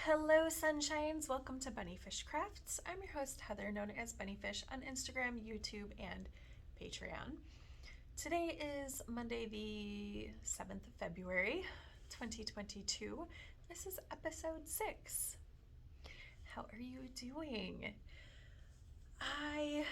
Hello sunshines, welcome to BunniPhish Crafts. I'm your host Heather, known as BunniPhish on Instagram, YouTube, and Patreon. Today is Monday the 7th of February, 2022. This is episode 6. How are you doing? I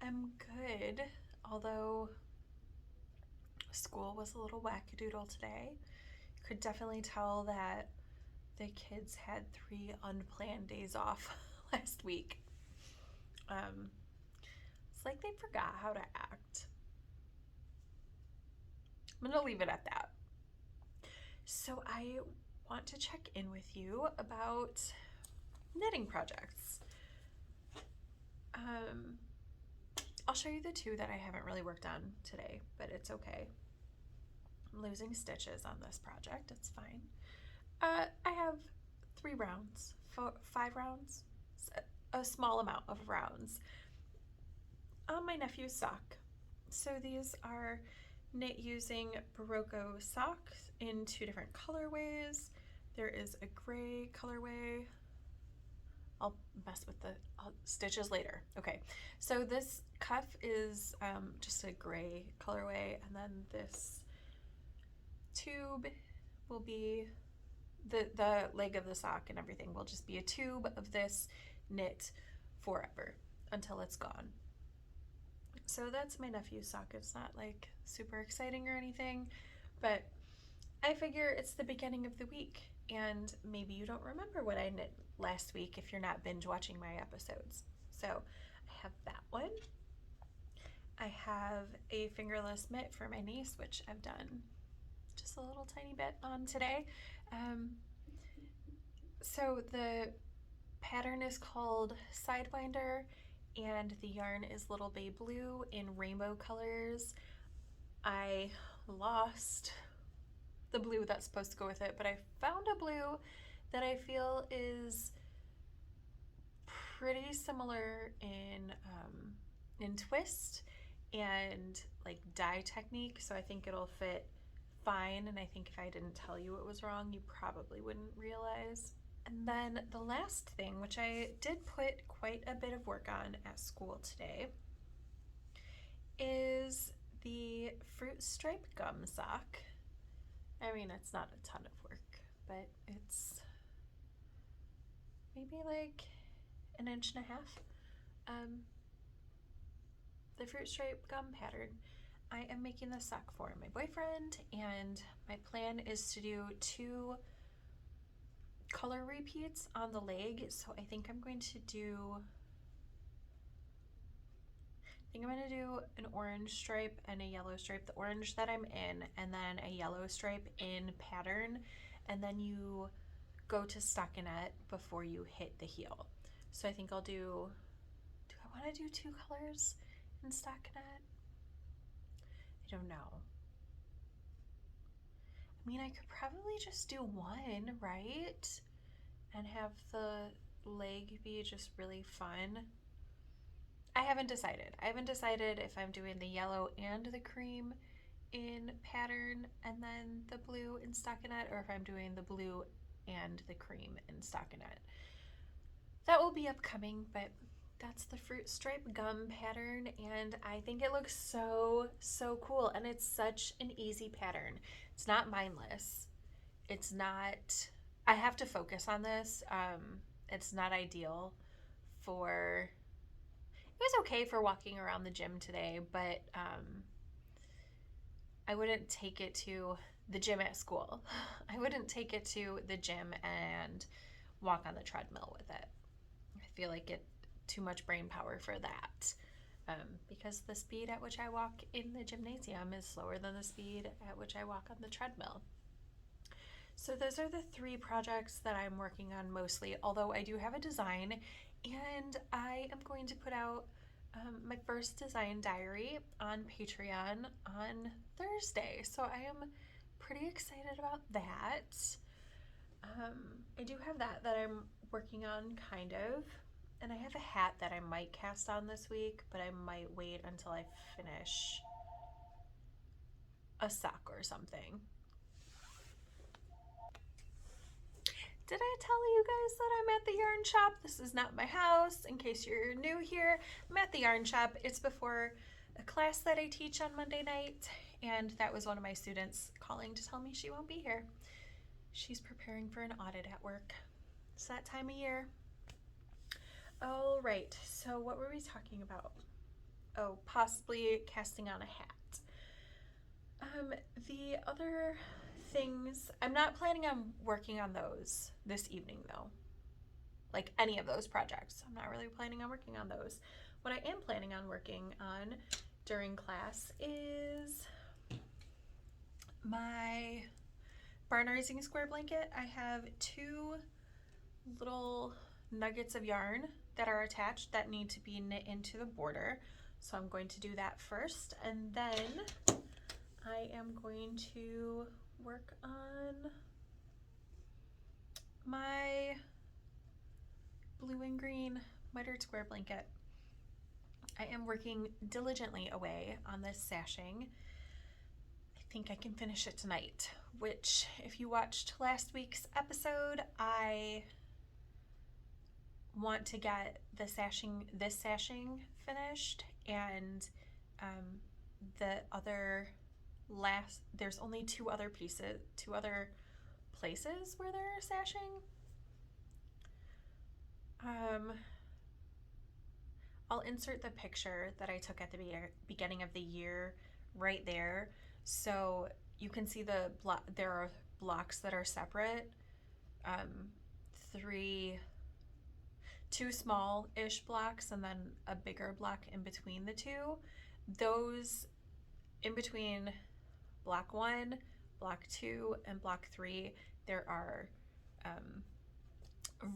am good, although school was a little wackadoodle today. You could definitely tell that the kids had 3 unplanned days off last week. It's like they forgot how to act. I'm gonna leave it at that. So I want to check in with you about knitting projects. I'll show you the 2 that I haven't really worked on today, but it's okay. I'm losing stitches on this project, it's fine. I have 3 rounds, 5 rounds, a small amount of rounds on my Nephew Sock. So these are knit using Berroco Sox in 2 different colorways. There is a gray colorway. I'll mess with the stitches later. Okay, so this cuff is just a gray colorway, and then this tube will be the leg of the sock, and everything will just be a tube of this knit forever until it's gone. So that's my Nephew Sock. It's not like super exciting or anything, but I figure it's the beginning of the week and maybe you don't remember what I knit last week if you're not binge watching my episodes. So I have that one. I have a fingerless mitt for my niece, which I've done just a little tiny bit on today. So the pattern is called Sidewinder and the yarn is Little Bay Blue in rainbow colors. I lost the blue that's supposed to go with it, but I found a blue that I feel is pretty similar in twist and like dye technique, so I think it'll fit fine, and I think if I didn't tell you it was wrong, you probably wouldn't realize. And then the last thing, which I did put quite a bit of work on at school today, is the fruit stripe gum sock. I mean, it's not a ton of work, but it's maybe like 1.5 inches. The fruit stripe gum pattern. I am making this sock for my boyfriend, and my plan is to do 2 color repeats on the leg. So I think I'm going to do an orange stripe and a yellow stripe, the orange that I'm in, and then a yellow stripe in pattern, and then you go to stockinette before you hit the heel. So I think I'll do I want to do 2 colors in stockinette? I don't know. I mean, I could probably just do 1, right? And have the leg be just really fun. I haven't decided. I haven't decided if I'm doing the yellow and the cream in pattern and then the blue in stockinette, or if I'm doing the blue and the cream in stockinette. That will be upcoming, but that's the fruit stripe gum pattern, and I think it looks so cool, and it's such an easy pattern. It's not mindless. It's not, I have to focus on this. It's not ideal for, it was okay for walking around the gym today, but I wouldn't take it to the gym at school. I wouldn't take it to the gym and walk on the treadmill with it. I feel like it too much brain power for that, because the speed at which I walk in the gymnasium is slower than the speed at which I walk on the treadmill. So those are the 3 projects that I'm working on mostly, although I do have a design, and I am going to put out my first design diary on Patreon on Thursday. So I am pretty excited about that. I do have that I'm working on, kind of. And I have a hat that I might cast on this week, but I might wait until I finish a sock or something. did I tell you guys that I'm at the yarn shop? This is not my house. In case you're new here, I'm at the yarn shop. It's before a class that I teach on Monday night, and that was one of my students calling to tell me she won't be here. She's preparing for an audit at work. It's that time of year. All right, so what were we talking about? Oh, possibly casting on a hat. The other things, I'm not planning on working on those this evening though. Like any of those projects. I'm not really planning on working on those. What I am planning on working on during class is my barn raising square blanket. I have 2 little nuggets of yarn that are attached that need to be knit into the border. So I'm going to do that first, and then I am going to work on my blue and green mitered square blanket. I am working diligently away on this sashing. I think I can finish it tonight, which if you watched last week's episode, I want to get this sashing finished, and there's only 2 other places where they're sashing. I'll insert the picture that I took at the beginning of the year right there, so you can see there are blocks that are separate. 2 small-ish blocks and then a bigger block in between the 2. Those in between block 1, block 2, and block 3, there are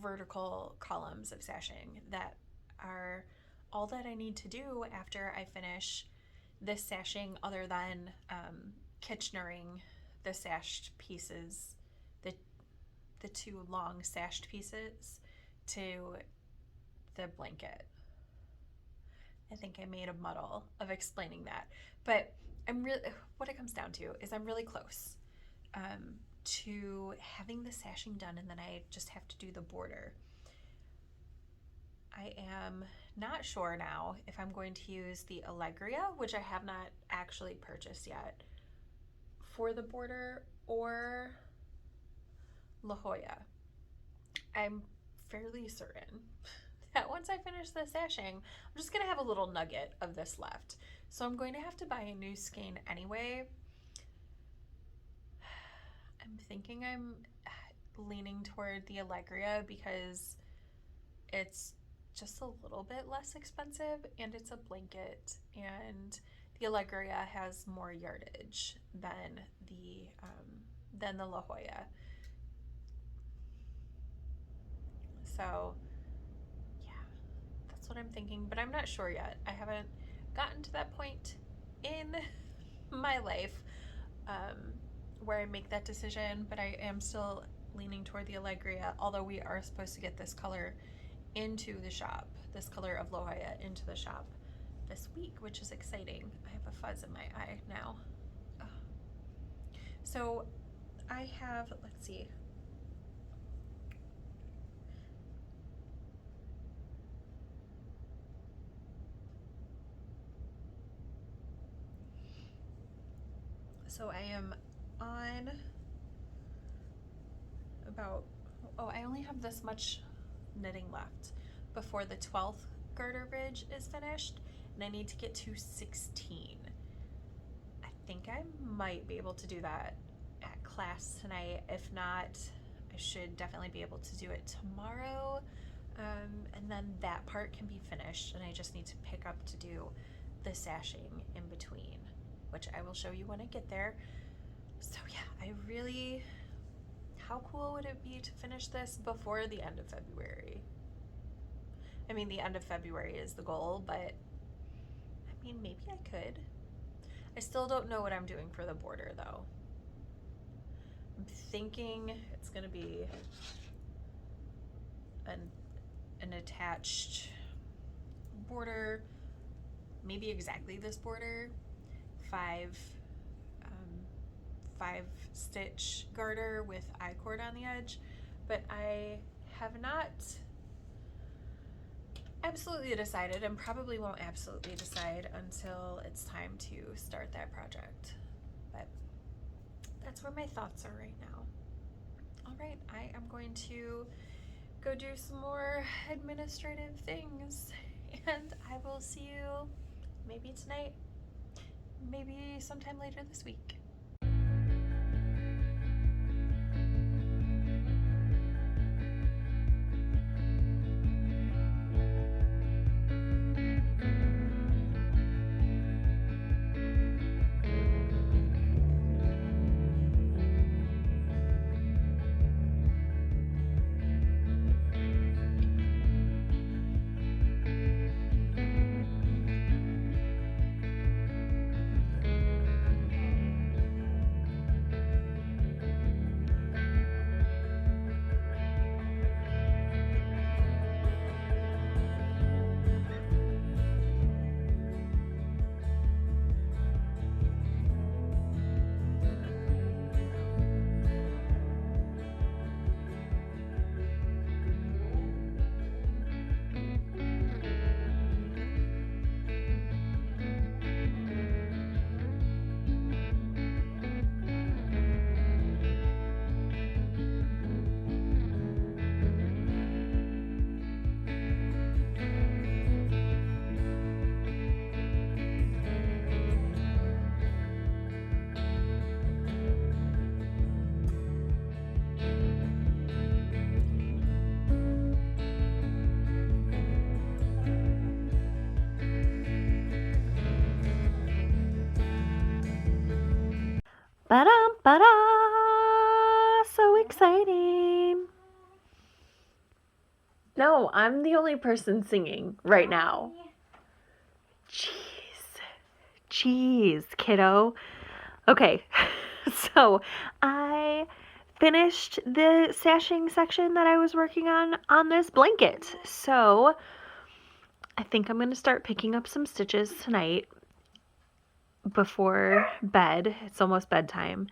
vertical columns of sashing that are all that I need to do after I finish this sashing, other than Kitchenering the sashed pieces, the 2 long sashed pieces to the blanket. I think I made a muddle of explaining that, but what it comes down to is I'm really close to having the sashing done, and then I just have to do the border. I am not sure now if I'm going to use the Allegria, which I have not actually purchased yet, for the border, or La Jolla. I'm fairly certain that once I finish the sashing, I'm just gonna have a little nugget of this left. So I'm going to have to buy a new skein anyway. I'm thinking I'm leaning toward the Allegria because it's just a little bit less expensive, and it's a blanket, and the Allegria has more yardage than the La Jolla. So yeah, that's what I'm thinking, but I'm not sure yet. I haven't gotten to that point in my life where I make that decision, but I am still leaning toward the Allegria, although we are supposed to get this color into the shop, this color of La Jolla into the shop this week, which is exciting. I have a fuzz in my eye now. So I have, let's see, so I am on about, I only have this much knitting left before the 12th garter ridge is finished, and I need to get to 16. I think I might be able to do that at class tonight. If not, I should definitely be able to do it tomorrow, and then that part can be finished, and I just need to pick up to do the sashing in between, which I will show you when I get there. So yeah, how cool would it be to finish this before the end of February? I mean, the end of February is the goal, but I mean, maybe I could. I still don't know what I'm doing for the border though. I'm thinking it's gonna be an attached border, maybe exactly this border, 5 stitch garter with I-cord on the edge, but I have not absolutely decided, and probably won't absolutely decide until it's time to start that project. But that's where my thoughts are right now. All right, I am going to go do some more administrative things, and I will see you maybe tonight, maybe sometime later this week. Ba-dum, ba-da! So exciting! No, I'm the only person singing right now. Jeez, kiddo. Okay, so I finished the sashing section that I was working on this blanket. So I think I'm going to start picking up some stitches tonight before bed. It's almost bedtime.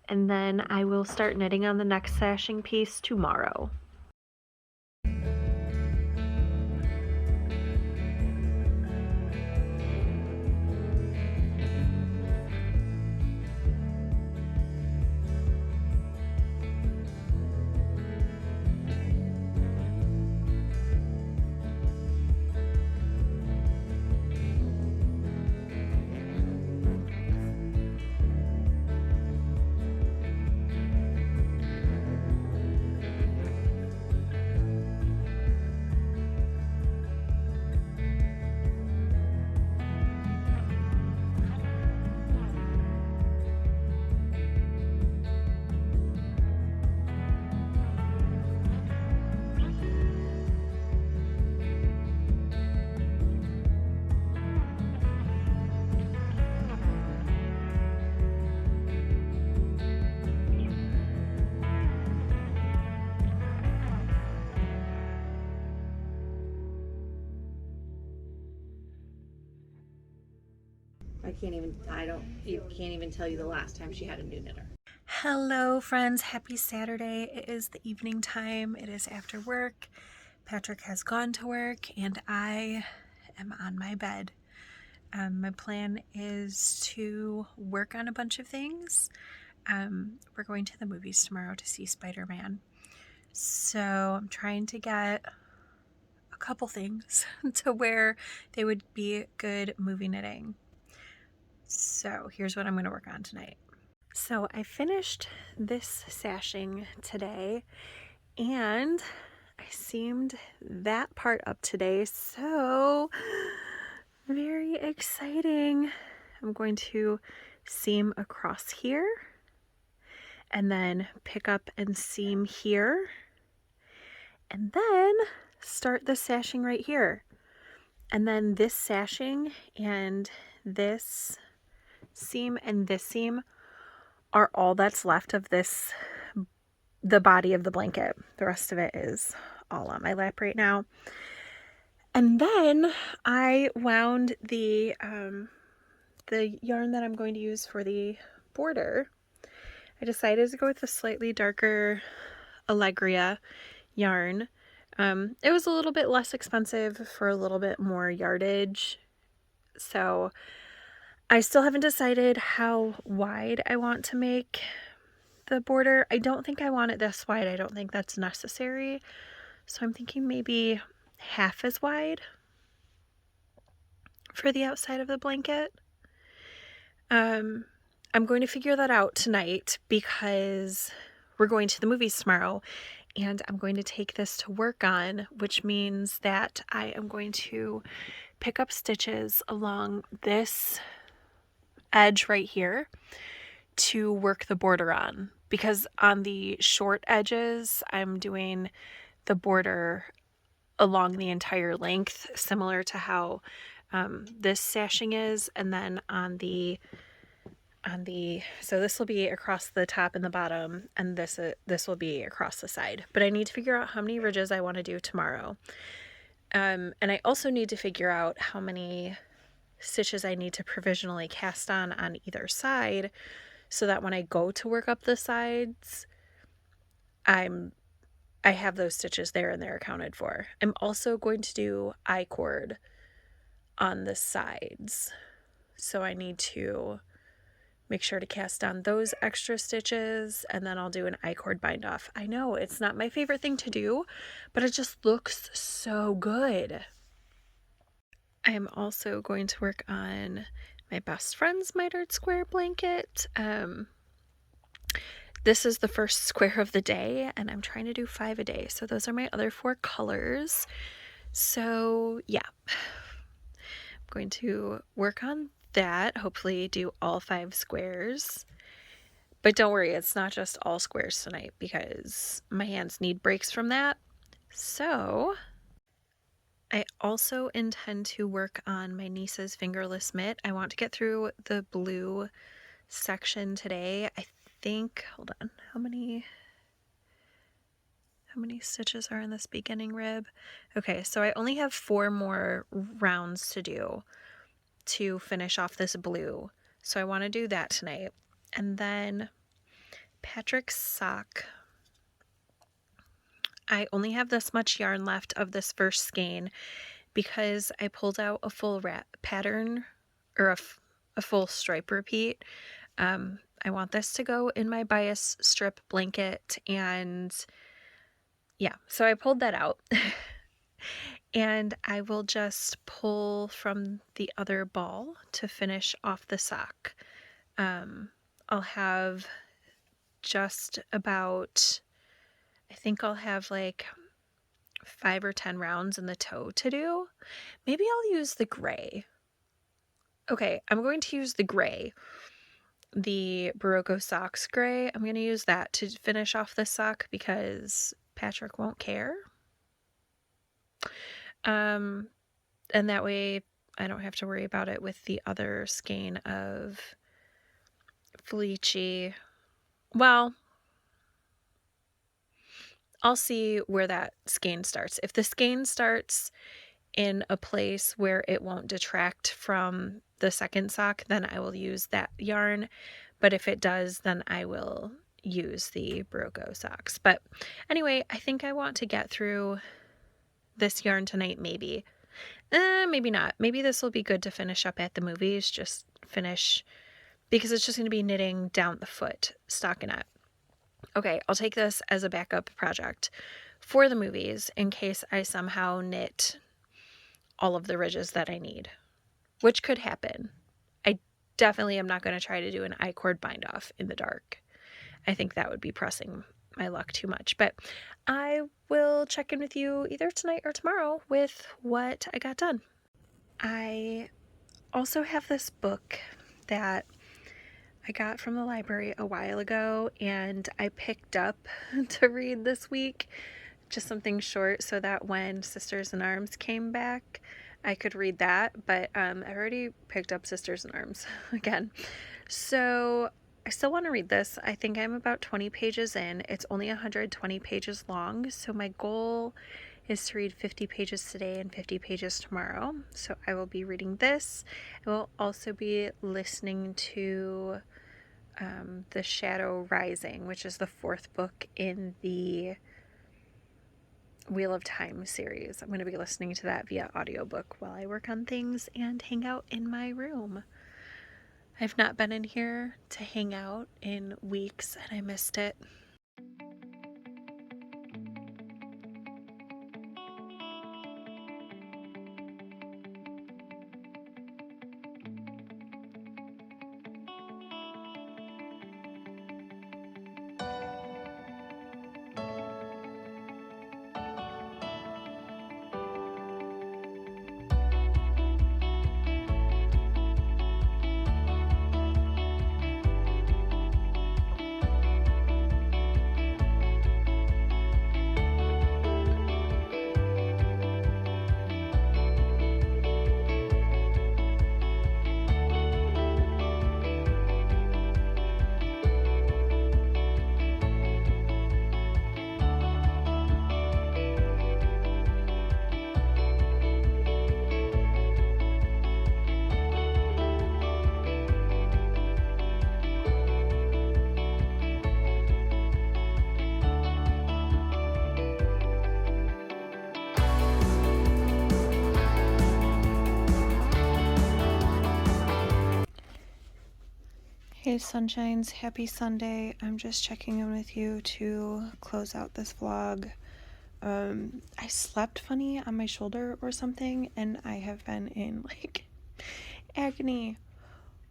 And then I will start knitting on the next sashing piece tomorrow. You can't even tell you the last time she had a new knitter. Hello friends, happy Saturday. It is the evening time. It is after work. Patrick has gone to work and I am on my bed. My plan is to work on a bunch of things. We're going to the movies tomorrow to see Spider-Man. So I'm trying to get a couple things to where they would be good movie knitting. So here's what I'm going to work on tonight. So I finished this sashing today and I seamed that part up today, so very exciting. I'm going to seam across here and then pick up and seam here and then start the sashing right here. And then this sashing and this seam and this seam are all that's left of this, the body of the blanket. The rest of it is all on my lap right now. And then I wound the yarn that I'm going to use for the border. I decided to go with a slightly darker Allegria yarn. It was a little bit less expensive for a little bit more yardage. So I still haven't decided how wide I want to make the border. I don't think I want it this wide. I don't think that's necessary. So I'm thinking maybe half as wide for the outside of the blanket. I'm going to figure that out tonight because we're going to the movies tomorrow and I'm going to take this to work on, which means that I am going to pick up stitches along this edge right here to work the border on, because on the short edges I'm doing the border along the entire length, similar to how this sashing is, and then on the so this will be across the top and the bottom, and this will be across the side. But I need to figure out how many ridges I want to do tomorrow, and I also need to figure out how many stitches I need to provisionally cast on either side, so that when I go to work up the sides, I have those stitches there and they're accounted for. I'm also going to do I-cord on the sides, so I need to make sure to cast on those extra stitches, and then I'll do an I-cord bind off. I know it's not my favorite thing to do, but it just looks so good. I am also going to work on my best friend's mitered square blanket. This is the first square of the day, and I'm trying to do 5 a day. So those are my other 4 colors. So yeah, I'm going to work on that, hopefully do all 5 squares. But don't worry, it's not just all squares tonight because my hands need breaks from that. So I also intend to work on my niece's fingerless mitt. I want to get through the blue section today. I think, hold on, how many stitches are in this beginning rib? Okay, so I only have 4 more rounds to do to finish off this blue. So I want to do that tonight. And then Patrick's sock. I only have this much yarn left of this first skein because I pulled out a full pattern, or a full stripe repeat. I want this to go in my bias strip blanket, and yeah, so I pulled that out. And I will just pull from the other ball to finish off the sock. I'll have just about, I think I'll have like 5 or 10 rounds in the toe to do. Maybe I'll use the gray. Okay, I'm going to use the gray. The Berroco Sox gray. I'm going to use that to finish off the sock because Patrick won't care. And that way I don't have to worry about it with the other skein of Felici. Well, I'll see where that skein starts. If the skein starts in a place where it won't detract from the second sock, then I will use that yarn. But if it does, then I will use the Berroco Sox. But anyway, I think I want to get through this yarn tonight, maybe. Maybe not. Maybe this will be good to finish up at the movies. Just finish, because it's just going to be knitting down the foot, stockinette. Okay, I'll take this as a backup project for the movies in case I somehow knit all of the ridges that I need, which could happen. I definitely am not going to try to do an I-cord bind off in the dark. I think that would be pressing my luck too much, but I will check in with you either tonight or tomorrow with what I got done. I also have this book that I got from the library a while ago and I picked up to read this week, just something short so that when Sisters in Arms came back I could read that, but I've already picked up Sisters in Arms again, so I still want to read this. I think I'm about 20 pages in. It's only 120 pages long, so my goal is to read 50 pages today and 50 pages tomorrow. So I will be reading this. I will also be listening to The Shadow Rising, which is the 4th book in the Wheel of Time series. I'm going to be listening to that via audiobook while I work on things and hang out in my room. I've not been in here to hang out in weeks and I missed it. Hey Sunshines, happy Sunday. I'm just checking in with you to close out this vlog. I slept funny on my shoulder or something, and I have been in like agony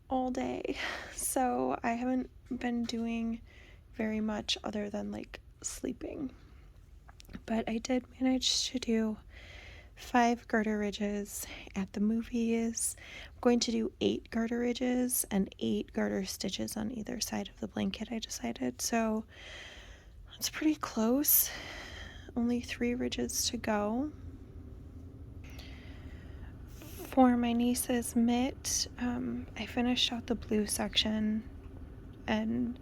all day. So I haven't been doing very much other than like sleeping. But I did manage to do 5 garter ridges at the movies. I'm going to do 8 garter ridges and 8 garter stitches on either side of the blanket, I decided. So it's pretty close. Only 3 ridges to go. For my niece's mitt, I finished out the blue section, and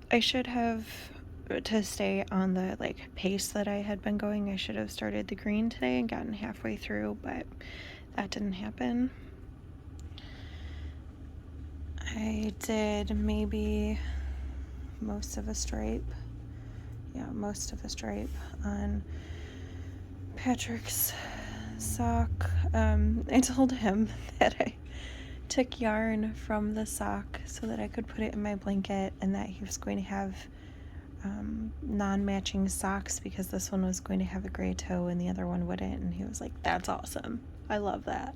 I should have, to stay on the like pace that I had been going, I should have started the green today and gotten halfway through, but that didn't happen. I did maybe most of a stripe. Yeah, most of a stripe on Patrick's sock. I told him that I took yarn from the sock so that I could put it in my blanket, and that he was going to have non-matching socks because this one was going to have a gray toe and the other one wouldn't, and he was like, that's awesome, I love that.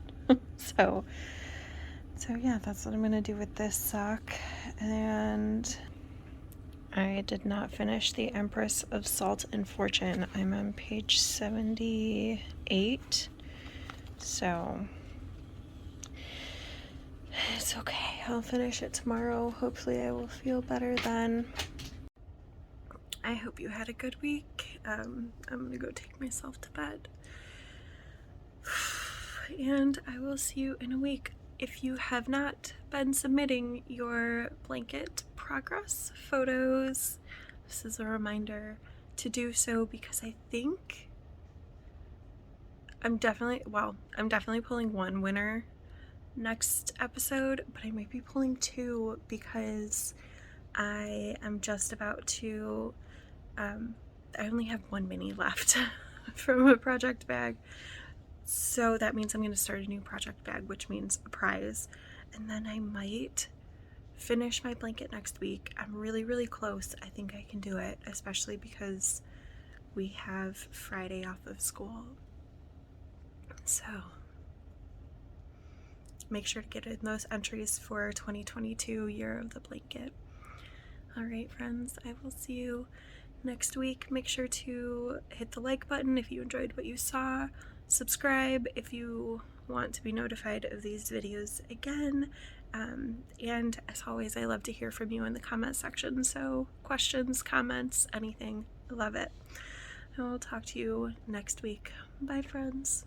so yeah, that's what I'm gonna do with this sock. And I did not finish the Empress of Salt and Fortune. I'm on page 78, so it's okay, I'll finish it tomorrow. Hopefully I will feel better then. I hope you had a good week. I'm gonna go take myself to bed. And I will see you in a week. If you have not been submitting your blanket progress photos, this is a reminder to do so, because I think I'm definitely pulling 1 winner next episode, but I might be pulling 2 because I am just about to I only have 1 mini left from a project bag, so that means I'm going to start a new project bag, which means a prize, and then I might finish my blanket next week. I'm really close. I think I can do it, especially because we have Friday off of school. So make sure to get in those entries for 2022 Year of the Blanket. Alright friends, I will see you next week. Make sure to hit the like button if you enjoyed what you saw. Subscribe if you want to be notified of these videos again. And as always, I love to hear from you in the comment section. So questions, comments, anything. I love it. I will talk to you next week. Bye friends.